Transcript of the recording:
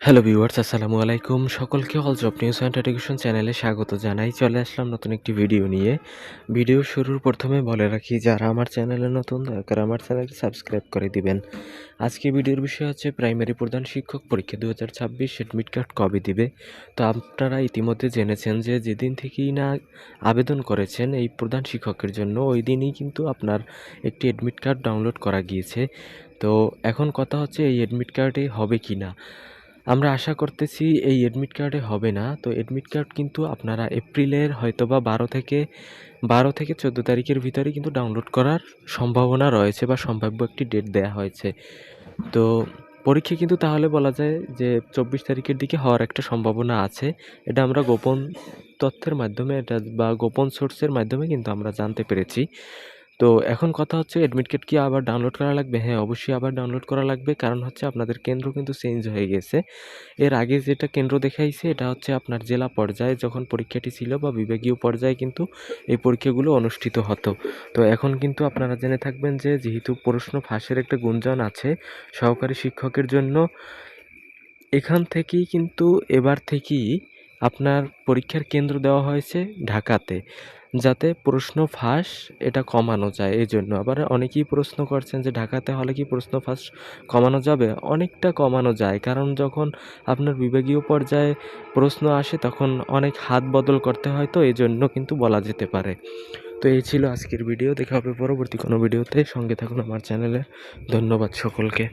Hello viewers, আসসালামু আলাইকুম। সকলকে all job news and education চ্যানেলে স্বাগত জানাই। চলে আসলাম নতুন একটি ভিডিও নিয়ে। ভিডিও শুরুর প্রথমে বলে রাখি, যারা আমার চ্যানেলে নতুন দয়া করে আমার চ্যানেলটি সাবস্ক্রাইব করে দিবেন। আজকে ভিডিওর বিষয় হচ্ছে প্রাইমারি প্রধান শিক্ষক পরীক্ষা 2026 এডমিট কার্ড কবে দিবে। তো আপনারা ইতিমধ্যে জেনেছেন যে যেদিন থেকেই না আবেদন করেছেন এই প্রধান শিক্ষকের জন্য, ওই দিনই কিন্তু আপনার একটি এডমিট কার্ড ডাউনলোড করা গিয়েছে। তো এখন কথা হচ্ছে এই এডমিট কার্ডে হবে কি না। আমরা আশা করতেছি এই এডমিট কার্ডে হবে না। তো এডমিট কার্ড কিন্তু আপনারা এপ্রিলের হয়তোবা 12 থেকে 14 তারিখের ভিতরে কিন্তু ডাউনলোড করার সম্ভাবনা রয়েছে বা সম্ভাব্য একটি ডেট দেয়া হয়েছে। তো পরীক্ষা কিন্তু তাহলে বলা যায় যে 24 তারিখের দিকে হওয়ার একটা সম্ভাবনা আছে। এটা আমরা গোপন তথ্যের মাধ্যমে বা গোপন সোর্সের মাধ্যমে কিন্তু আমরা জানতে পেরেছি। তো এখন কথা হচ্ছে এডমিট কার্ড কি আবার ডাউনলোড করা লাগবে? হ্যাঁ, অবশ্যই আবার ডাউনলোড করা লাগবে। কারণ হচ্ছে আপনাদের কেন্দ্র কিন্তু চেঞ্জ হয়ে গেছে। এর আগে যেটা কেন্দ্র দেখাইছে এটা হচ্ছে আপনার জেলা পর্যায়ে যখন পরীক্ষাটি ছিল বা বিভাগীয় পর্যায়ে কিন্তু এই পরীক্ষাগুলো অনুষ্ঠিত হতো। তো এখন কিন্তু আপনারা জেনে থাকবেন যে যেহেতু প্রশ্ন ফাঁসের একটা গুঞ্জন আছে সহকারী শিক্ষকের জন্য, এখান থেকেই কিন্তু এবার থেকেই আপনার পরীক্ষার কেন্দ্র দেওয়া হয়েছে ঢাকাতে। যাতে প্রশ্ন ফাঁস এটা কমানো যায় এজন্য। আবার অনেকেই প্রশ্ন করছেন যে ঢাকাতে হলে কি প্রশ্ন ফাঁস কমানো যাবে? অনেকটা কমানো যায়। কারণ যখন আপনার বিভাগীয় পর্যায়ে প্রশ্ন আসে তখন অনেক হাত বদল করতে হয়, তো এজন্য কিন্তু বলা যেতে পারে। তো এই ছিল আজকের ভিডিও। দেখা হবে পরবর্তী কোনো ভিডিওতে। সঙ্গে থাকুন আমার চ্যানেলে। ধন্যবাদ সকলকে।